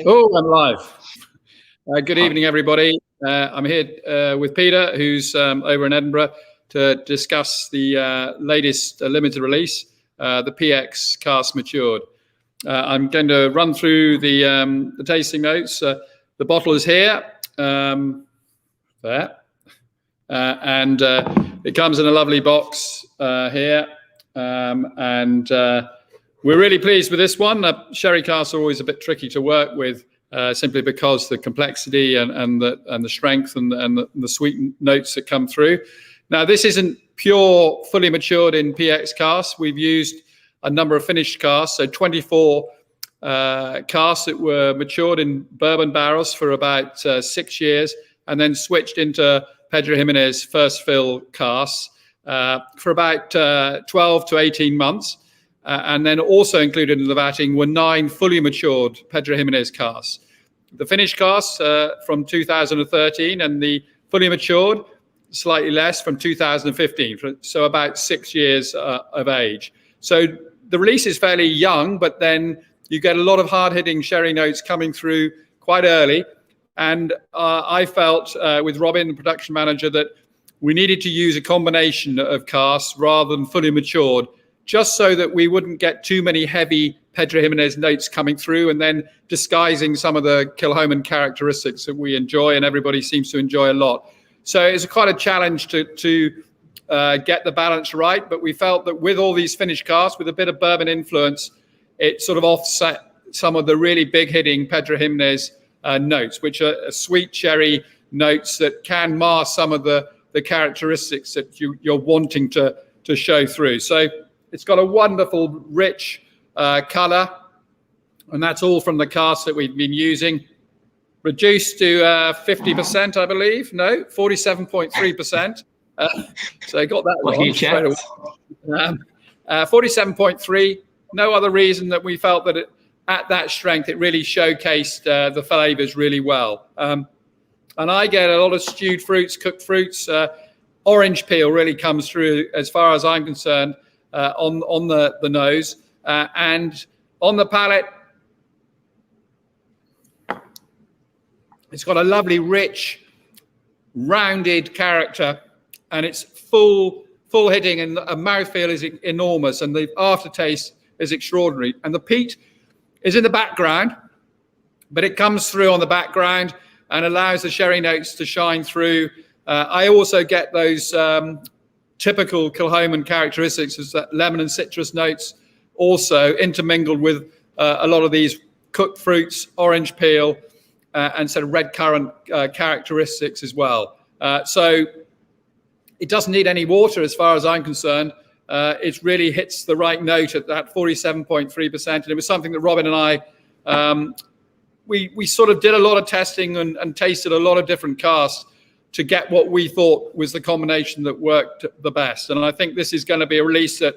Oh, I'm live. Good evening, everybody. I'm here with Peter, who's over in Edinburgh, to discuss the latest limited release, the PX Cask Matured. I'm going to run through the tasting notes. The bottle is here, there, and it comes in a lovely box here, and we're really pleased with this one. Sherry casks are always a bit tricky to work with, simply because the complexity and the strength and the sweet notes that come through. Now, this isn't pure, fully matured in PX casks. We've used a number of finished casks, so 24 casks that were matured in bourbon barrels for about 6 years, and then switched into Pedro Jimenez first fill casks for about 12 to 18 months. And then also included in the vatting were 9 fully matured Pedro Jimenez casks. The finished casks from 2013, and the fully matured, slightly less, from 2015, so about 6 years of age. So the release is fairly young, but then you get a lot of hard-hitting sherry notes coming through quite early. And I felt with Robin, the production manager, that we needed to use a combination of casks rather than fully matured, just so that we wouldn't get too many heavy Pedro Jimenez notes coming through and then disguising some of the Kilchoman characteristics that we enjoy and everybody seems to enjoy a lot. So it's quite a challenge to get the balance right, but we felt that with all these finished casks, with a bit of bourbon influence, it sort of offset some of the really big hitting Pedro Jimenez notes, which are sweet cherry notes that can mask some of the characteristics that you're wanting to show through. So it's got a wonderful, rich color, and that's all from the cask that we've been using. Reduced to 50%, I believe. No, 47.3%. So I got that one straight away. 47.3. No other reason that we felt that at that strength, it really showcased the flavors really well. And I get a lot of stewed fruits, cooked fruits. Orange peel really comes through, as far as I'm concerned, on the nose, and on the palate. It's got a lovely, rich, rounded character, and it's full hitting, and the mouthfeel is enormous, and the aftertaste is extraordinary. And the peat is in the background, but it comes through on the background and allows the sherry notes to shine through. I also get those typical Kilchoman characteristics, is that lemon and citrus notes also intermingled with a lot of these cooked fruits, orange peel, and sort of red currant characteristics as well. So it doesn't need any water as far as I'm concerned. It really hits the right note at that 47.3%. And it was something that Robin and I, we sort of did a lot of testing and tasted a lot of different casks to get what we thought was the combination that worked the best. And I think this is going to be a release that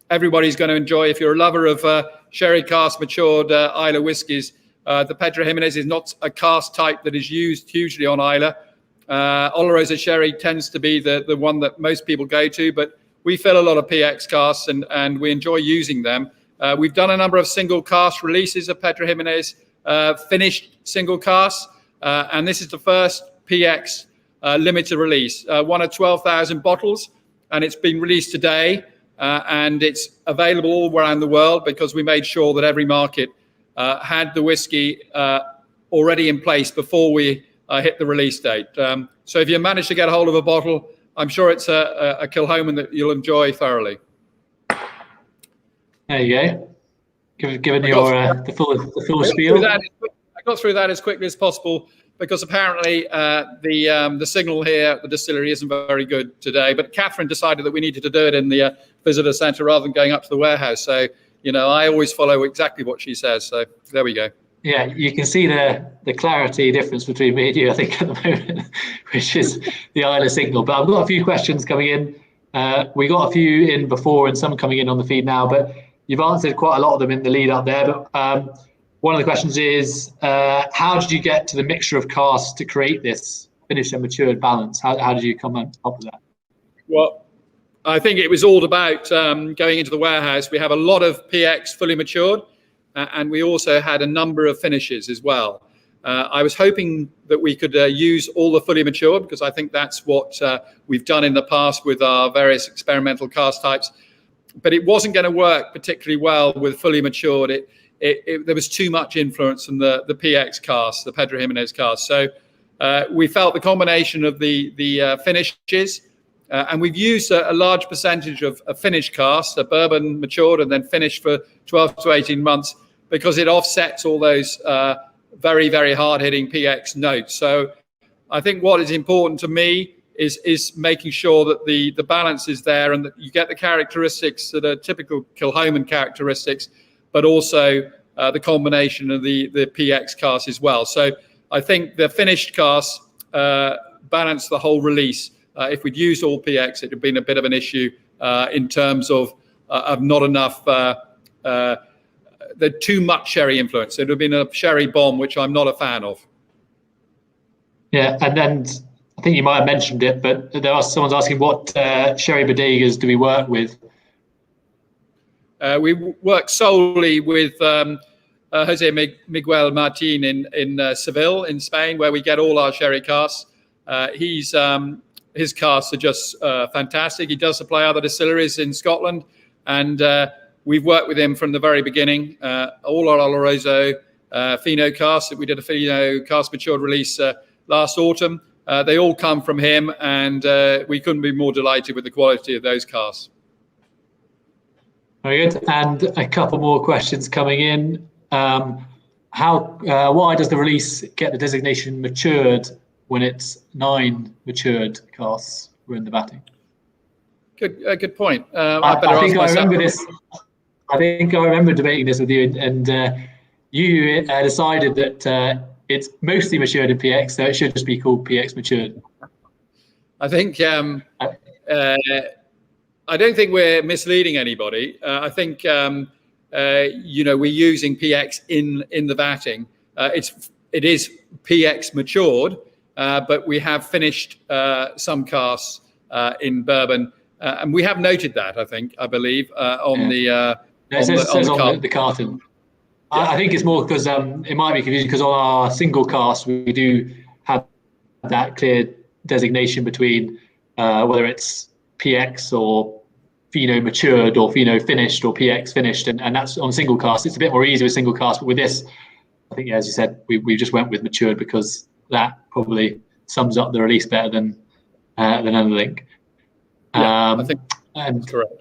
everybody's going to enjoy. If you're a lover of sherry cask matured Islay whiskies, the Pedro Jimenez is not a cask type that is used hugely on Islay. Oloroso sherry tends to be the one that most people go to, but we fill a lot of PX casks and we enjoy using them. We've done a number of single cask releases of Pedro Jimenez, finished single casks, and this is the first PX limited release, one of 12,000 bottles, and it's been released today, and it's available all around the world because we made sure that every market had the whiskey already in place before we hit the release date. So if you manage to get a hold of a bottle, I'm sure it's a Kilchoman that you'll enjoy thoroughly. There you go. Given your the full spiel. I got through that as quickly as possible because apparently the signal here at the distillery isn't very good today. But Catherine decided that we needed to do it in the visitor centre rather than going up to the warehouse. So, you know, I always follow exactly what she says. So there we go. Yeah, you can see the clarity difference between me and you, I think, at the moment, which is the Islay signal. But I've got a few questions coming in. We got a few in before and some coming in on the feed now, but you've answered quite a lot of them in the lead up there. But one of the questions is, how did you get to the mixture of casks to create this finished and matured balance? How did you come up with that? Well, I think it was all about going into the warehouse. We have a lot of PX fully matured, and we also had a number of finishes as well. I was hoping that we could use all the fully matured, because I think that's what we've done in the past with our various experimental cask types. But it wasn't going to work particularly well with fully matured. There was too much influence from the PX cask, the Pedro Jimenez cask. So we felt the combination of the finishes, and we've used a large percentage of finished casks, a bourbon matured and then finished for 12 to 18 months, because it offsets all those very, very hard-hitting PX notes. So I think what is important to me is making sure that the balance is there and that you get the characteristics that are typical Kilchoman characteristics, but also the combination of the PX cask as well. So I think the finished cask balance the whole release. If we'd used all PX, it would have been a bit of an issue in terms of not enough, too much sherry influence. It would have been a sherry bomb, which I'm not a fan of. Yeah, and then I think you might have mentioned it, but someone's asking what sherry bodegas do we work with? We work solely with Jose Miguel Martin in Seville, in Spain, where we get all our sherry casks. His casks are just fantastic. He does supply other distilleries in Scotland, and we've worked with him from the very beginning. All our Oloroso Fino casks that we did a Fino cask matured release last autumn, they all come from him, and we couldn't be more delighted with the quality of those casks. Very good. And a couple more questions coming in. Why does the release get the designation matured when it's 9 matured casks were in the batting? Good point. I think I remember this. I think I remember debating this with you, and you decided that it's mostly matured in PX, so it should just be called PX matured. I think I don't think we're misleading anybody. I think we're using PX in the vatting. It is PX matured, but we have finished some casks in bourbon, and we have noted that. I believe on the carton. Yeah. I think it's more because it might be confusing because on our single cask we do have that clear designation between whether it's PX or Fino matured or Fino finished or PX finished, and that's on single cask. It's a bit more easy with single cask, but with this, I think, as you said, we just went with matured because that probably sums up the release better than anything. I think that's correct.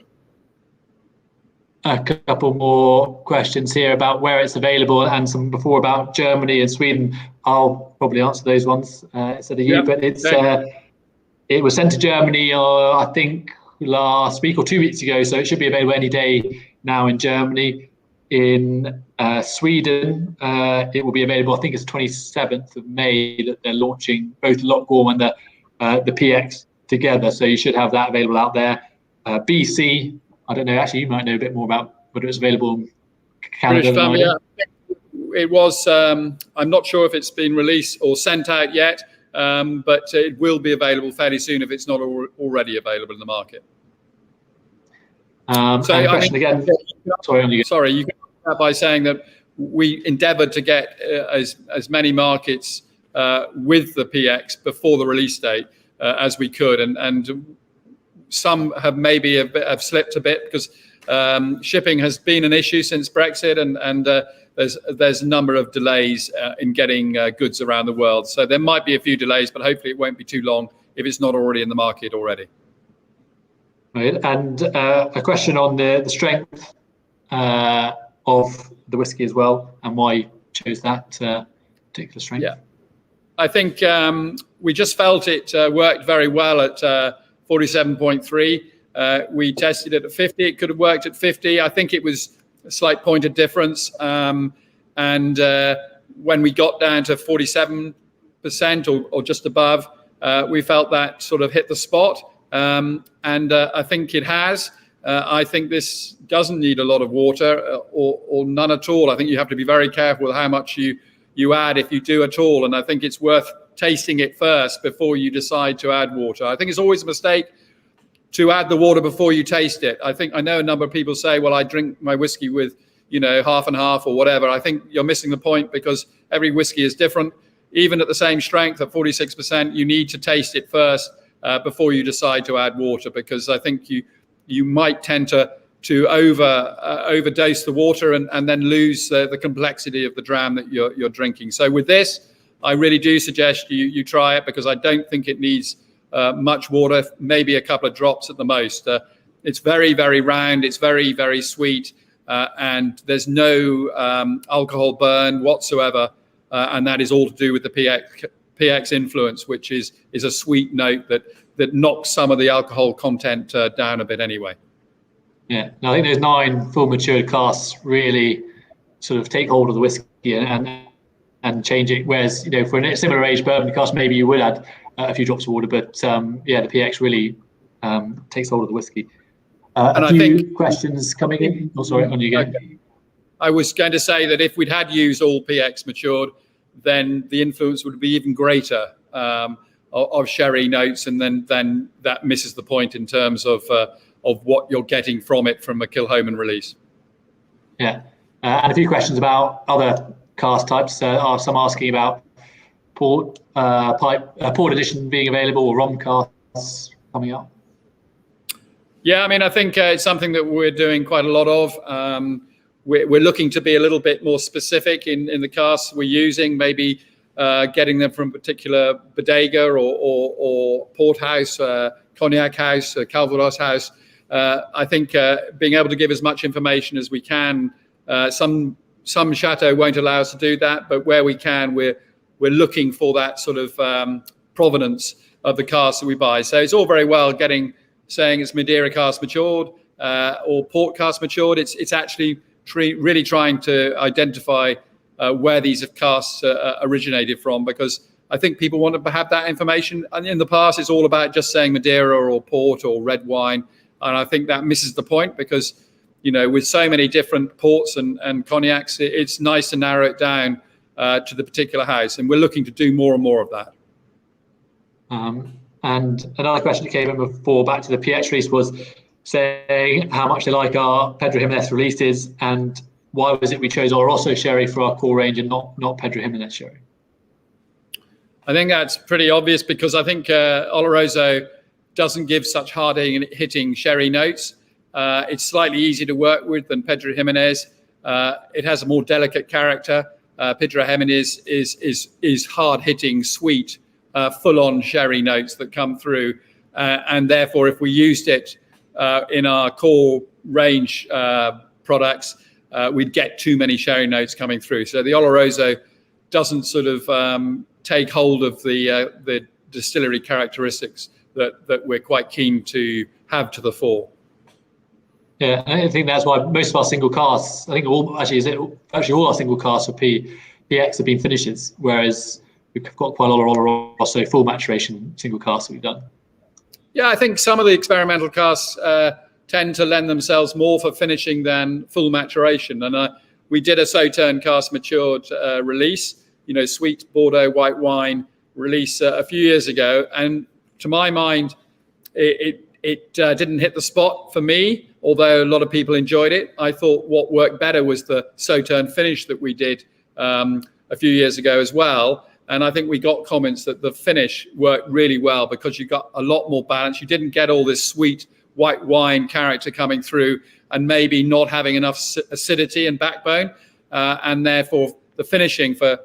A couple more questions here about where it's available, and some before about Germany and Sweden. I'll probably answer those ones instead of you, but it was sent to Germany, I think, last week or 2 weeks ago, so it should be available any day now in Germany. In Sweden, it will be available, I think it's 27th of May that they're launching both Lockgorm and the PX together, so you should have that available out there. BC, I don't know, actually you might know a bit more about whether it's available in Canada. It was, I'm not sure if it's been released or sent out yet, but it will be available fairly soon if it's not already available in the market. Sorry, you can start by saying that we endeavoured to get as many markets with the PX before the release date as we could, and some have slipped a bit because shipping has been an issue since Brexit, and there's a number of delays in getting goods around the world. So there might be a few delays, but hopefully it won't be too long if it's not already in the market already. Right. And a question on the strength of the whiskey as well, and why you chose that particular strength. Yeah, I think we just felt it worked very well at 47.3. We tested it at 50. It could have worked at 50. I think it was a slight point of difference. And when we got down to 47% or just above, we felt that sort of hit the spot. And I think it has. I think this doesn't need a lot of water or none at all. I think you have to be very careful with how much you add if you do at all. And I think it's worth tasting it first before you decide to add water. I think it's always a mistake to add the water before you taste it. I know a number of people say, well, I drink my whiskey with, half and half or whatever. I think you're missing the point, because every whiskey is different. Even at the same strength at 46%, you need to taste it first before you decide to add water, because I think you might tend to overdose the water and then lose the complexity of the dram that you're drinking. So with this, I really do suggest you try it, because I don't think it needs much water, maybe a couple of drops at the most. It's very, very round. It's very, very sweet, and there's no alcohol burn whatsoever, and that is all to do with the PX influence, which is a sweet note that knocks some of the alcohol content down a bit anyway. Yeah, I think those 9 full matured casks really sort of take hold of the whiskey and change it. Whereas, for a similar age bourbon cask, maybe you would add a few drops of water, but the PX really takes hold of the whiskey. And I think questions coming in. Oh, sorry, on you again. Okay. I was going to say that if we'd had used all PX matured, then the influence would be even greater of sherry notes, and then that misses the point in terms of what you're getting from it from a Kilchoman release. Yeah, and a few questions about other cask types. Some asking about port edition being available, or rum casks coming up. Yeah, I think it's something that we're doing quite a lot of. We're looking to be a little bit more specific in the casks we're using, maybe getting them from a particular bodega or port house, cognac house, Calvados house. I think being able to give as much information as we can. Some chateau won't allow us to do that, but where we can, we're looking for that sort of provenance of the casks that we buy. So it's all very well saying it's Madeira cask matured or port cask matured. It's actually really trying to identify where these casks originated from, because I think people want to have that information. And in the past, it's all about just saying Madeira or port or red wine. And I think that misses the point, because, with so many different ports and cognacs, it's nice to narrow it down to the particular house. And we're looking to do more and more of that. And another question that came in before, back to the PX release, was saying how much they like our Pedro Jimenez releases, and why was it we chose Oloroso sherry for our core range and not Pedro Jimenez sherry? I think that's pretty obvious, because I think Oloroso doesn't give such hard-hitting sherry notes. It's slightly easier to work with than Pedro Jimenez. It has a more delicate character. Pedro Jimenez is hard-hitting, sweet, full-on sherry notes that come through, and therefore, if we used it in our core range products, we'd get too many sherry notes coming through. So the Oloroso doesn't sort of take hold of the distillery characteristics that we're quite keen to have to the fore. Yeah, I think that's why most of our single casks, I think all our single casks for PX have been finishes, whereas we've got quite a lot of Oloroso full maturation single casks that we've done. Yeah, I think some of the experimental casks tend to lend themselves more for finishing than full maturation. And we did a Sauterne cask matured release, sweet Bordeaux white wine release a few years ago. And to my mind, it didn't hit the spot for me, although a lot of people enjoyed it. I thought what worked better was the Sauterne finish that we did a few years ago as well. And I think we got comments that the finish worked really well, because you got a lot more balance. You didn't get all this sweet white wine character coming through, and maybe not having enough acidity and backbone. And therefore, the finishing for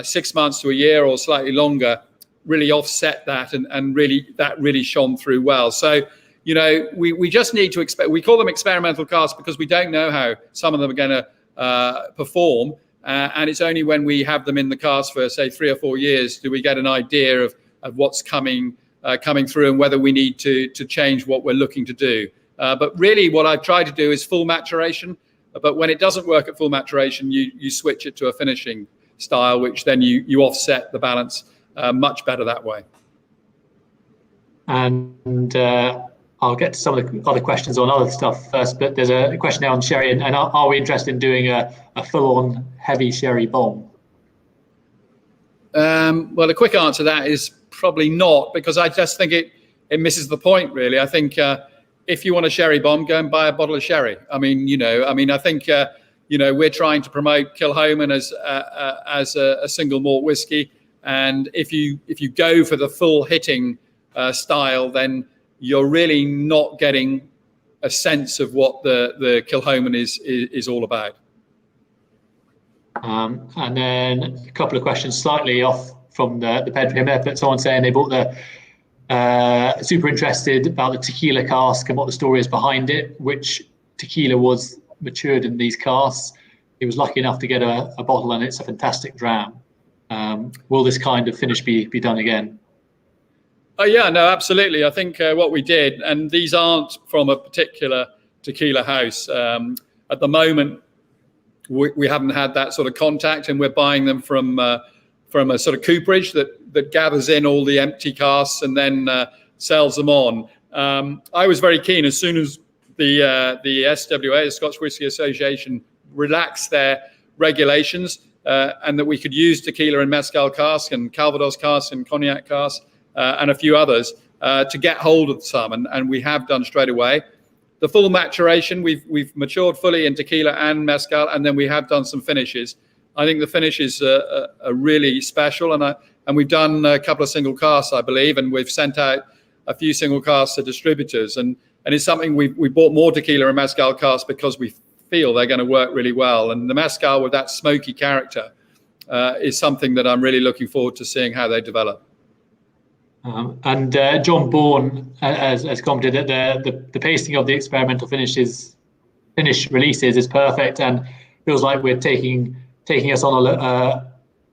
6 months to a year or slightly longer really offset that, and really shone through well. So, we just need to expect. We call them experimental casks because we don't know how some of them are going to perform. And it's only when we have them in the cask for, say, 3 or 4 years do we get an idea of what's coming through, and whether we need to change what we're looking to do. But really what I've tried to do is full maturation. But when it doesn't work at full maturation, you switch it to a finishing style, which then you offset the balance much better that way. And I'll get to some of the other questions on other stuff first, but there's a question now on sherry, and are we interested in doing a full-on heavy sherry bomb? Well, the quick answer to that is probably not, because I just think it misses the point, really. I think if you want a sherry bomb, go and buy a bottle of sherry. I think we're trying to promote Kilchoman as a single malt whiskey. And if you go for the full hitting style, then you're really not getting a sense of what the Kilchoman is all about. And then a couple of questions slightly off from the Pedro here, but someone saying they bought super interested about the tequila cask and what the story is behind it, which tequila was matured in these casks. He was lucky enough to get a bottle, and it's a fantastic dram. Will this kind of finish be done again? Oh yeah, no, absolutely. I think what we did, and these aren't from a particular tequila house. At the moment, we haven't had that sort of contact, and we're buying them from a sort of cooperage that gathers in all the empty casks and then sells them on. I was very keen as soon as the SWA, the Scotch Whisky Association, relaxed their regulations, and that we could use tequila and mezcal casks and Calvados casks and cognac casks and a few others to get hold of some, and we have done straight away. The full maturation, we've matured fully in tequila and mezcal, and then we have done some finishes. I think the finishes are really special, and we've done a couple of single casks, I believe, and we've sent out a few single casks to distributors, and it's something we bought more tequila and mezcal casks because we feel they're going to work really well. And the mezcal with that smoky character is something that I'm really looking forward to seeing how they develop. And John Bourne has commented that the pacing of the experimental finish releases is perfect, and feels like we're taking us on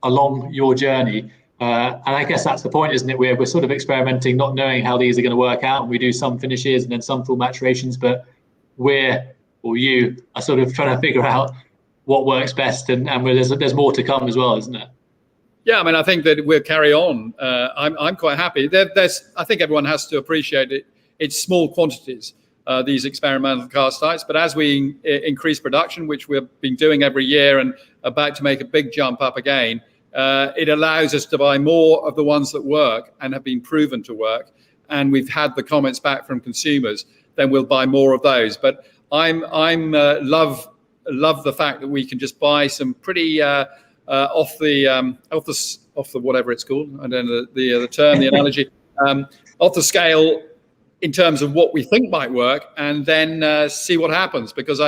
along your journey. And I guess that's the point, isn't it? We're sort of experimenting, not knowing how these are going to work out. And we do some finishes and then some full maturations, but you are sort of trying to figure out what works best, and there's more to come as well, isn't there? Yeah, I mean, I think that we'll carry on. I'm quite happy. I think everyone has to appreciate it. It's small quantities, these experimental cask types. But as we increase production, which we've been doing every year and about to make a big jump up again, it allows us to buy more of the ones that work and have been proven to work. And we've had the comments back from consumers. Then we'll buy more of those. But I'm love the fact that we can just buy some pretty. Off the whatever it's called, I don't know the term, the analogy, off the scale in terms of what we think might work, and then see what happens, because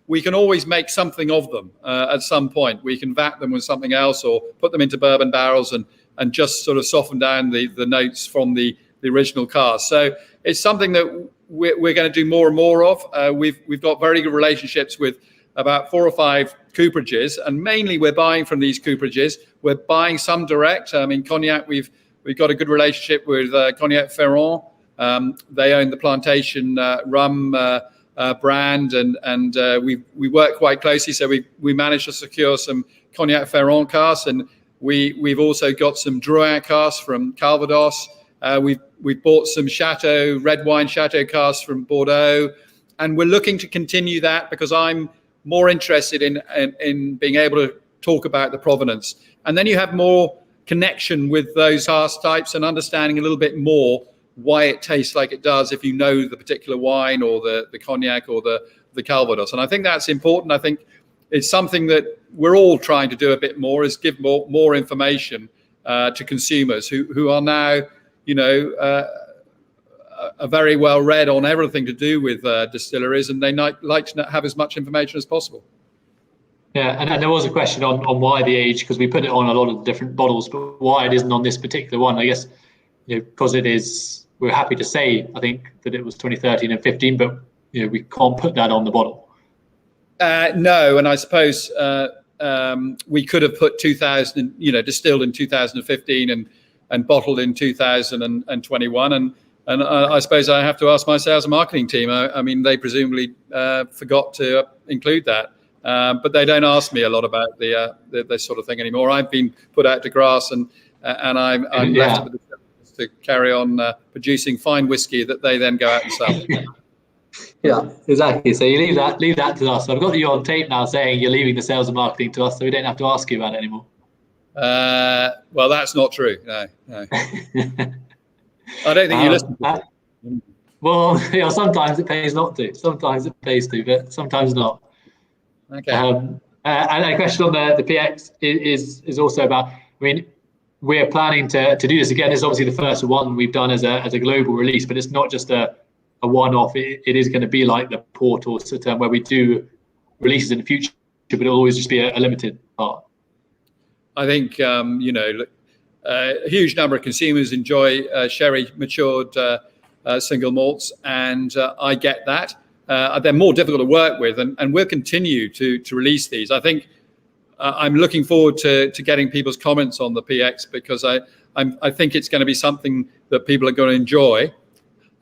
we can always make something of them at some point. We can vat them with something else or put them into bourbon barrels and just sort of soften down the notes from the original cask. So it's something that we're going to do more and more of. We've got very good relationships with about 4 or 5 cooperages, and mainly we're buying from these cooperages. We're buying some direct. I mean, cognac, we've got a good relationship with Cognac Ferrand. They own the Plantation rum brand, and we work quite closely. So we managed to secure some Cognac Ferrand casks, and we've also got some Drouhin casks from Calvados. We've bought some Chateau red wine Chateau casks from Bordeaux, and we're looking to continue that because I'm more interested in being able to talk about the provenance. And then you have more connection with those cask types and understanding a little bit more why it tastes like it does if you know the particular wine or the cognac or the Calvados. And I think that's important. I think it's something that we're all trying to do a bit more, is give more information to consumers who are now, are very well read on everything to do with distilleries, and they like to have as much information as possible. Yeah, and there was a question on why the age, because we put it on a lot of different bottles, but why it isn't on this particular one. I guess because it is. We're happy to say, I think, that it was 2013 and 15, but we can't put that on the bottle. No, and I suppose we could have put 2000, distilled in 2015 and bottled in 2021, and I suppose I have to ask my sales and marketing team. I mean, they presumably forgot to include that, but they don't ask me a lot about this sort of thing anymore. I've been put out to grass, and I'm left with the to carry on producing fine whiskey that they then go out and sell. Yeah, exactly. So you leave that to us. I've got you on tape now saying you're leaving the sales and marketing to us, so we don't have to ask you about it anymore. Well, that's not true. No. I don't think you listen to it. Well, sometimes it pays not to. Sometimes it pays to, but sometimes not. Okay. And a question on the PX is also about, I mean, we're planning to do this again. This is obviously the first one we've done as a global release, but it's not just a one-off. It is going to be like the portal term where we do releases in the future, but it'll always just be a limited part. I think a huge number of consumers enjoy sherry matured single malts, and I get that. They're more difficult to work with, and we'll continue to release these. I think I'm looking forward to getting people's comments on the PX, because I think it's going to be something that people are going to enjoy.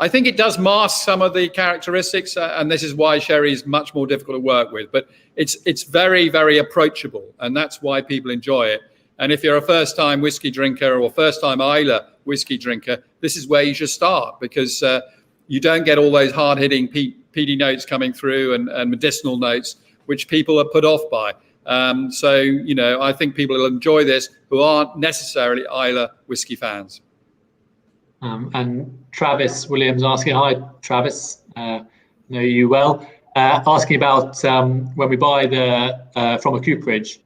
I think it does mask some of the characteristics, and this is why sherry is much more difficult to work with. But it's very, very approachable, and that's why people enjoy it. And if you're a first-time whiskey drinker or first-time Islay whiskey drinker, this is where you should start, because you don't get all those hard-hitting peaty notes coming through and medicinal notes, which people are put off by. So, I think people will enjoy this who aren't necessarily Islay whiskey fans. And Travis Williams asking, hi, Travis, know you well, asking about when we buy from a cooperage,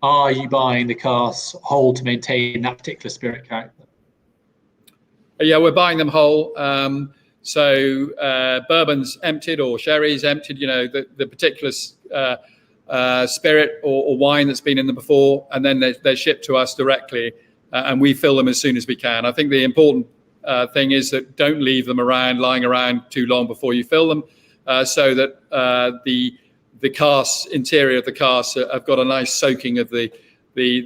are you buying the cask whole to maintain that particular spirit character? Yeah, we're buying them whole. So bourbon's emptied or sherry's emptied, the particular spirit or wine that's been in them before, and then they're shipped to us directly, and we fill them as soon as we can. I think the important thing is that don't leave them lying around too long before you fill them, so that the cask, interior of the cask, have got a nice soaking of the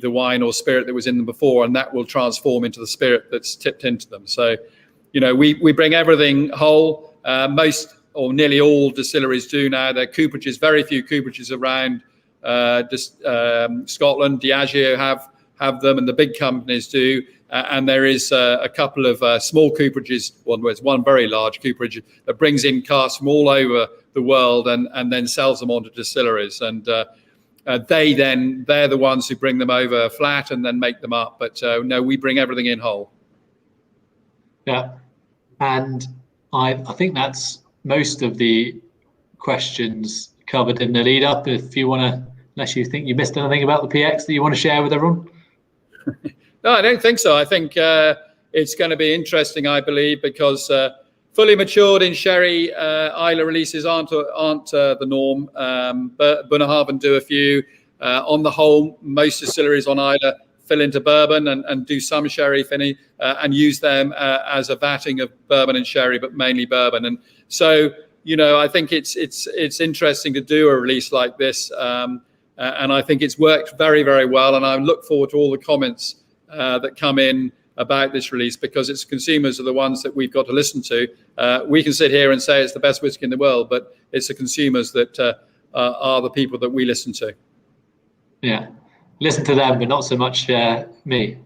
wine or spirit that was in them before, and that will transform into the spirit that's tipped into them. So, we bring everything whole. Most or nearly all distilleries do now. There are cooperages, very few cooperages around Scotland. Diageo have them, and the big companies do. And there is a couple of small cooperages. There's one very large cooperage that brings in casks from all over the world and then sells them onto distilleries. And they're the ones who bring them over flat and then make them up. But no, we bring everything in whole. Yeah, and I think that's most of the questions covered in the lead up. If you want to, unless you think you missed anything about the PX that you want to share with everyone. No, I don't think so. I think it's going to be interesting, I believe, because fully matured in sherry Islay releases aren't the norm. But Bunnahabhain do a few. On the whole, most distilleries on Islay fill into bourbon and do some sherry finny and use them as a vatting of bourbon and sherry, but mainly bourbon. And so, I think it's interesting to do a release like this. And I think it's worked very, very well. And I look forward to all the comments that come in about this release, because it's consumers are the ones that we've got to listen to. We can sit here and say it's the best whiskey in the world, but it's the consumers that are the people that we listen to. Yeah, listen to them, but not so much me.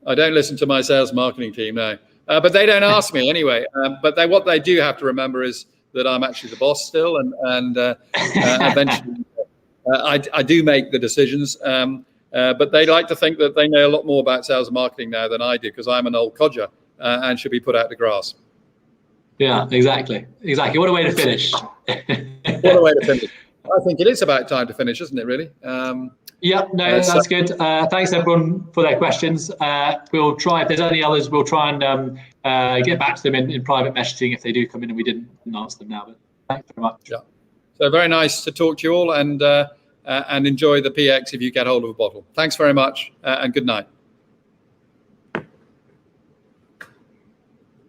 I don't listen to my sales marketing team, no. But they don't ask me anyway. But what they do have to remember is that I'm actually the boss still, and eventually I do make the decisions. But they like to think that they know a lot more about sales and marketing now than I do, because I'm an old codger and should be put out to grass. Yeah, exactly. What a way to finish. What a way to finish. I think it is about time to finish, isn't it, really? Yeah, no, that's good. Thanks, everyone, for their questions. We'll try, if there's any others, we'll try and get back to them in private messaging if they do come in and we didn't answer them now. But thanks very much. Yeah. So very nice to talk to you all, and enjoy the PX if you get hold of a bottle. Thanks very much, and good night.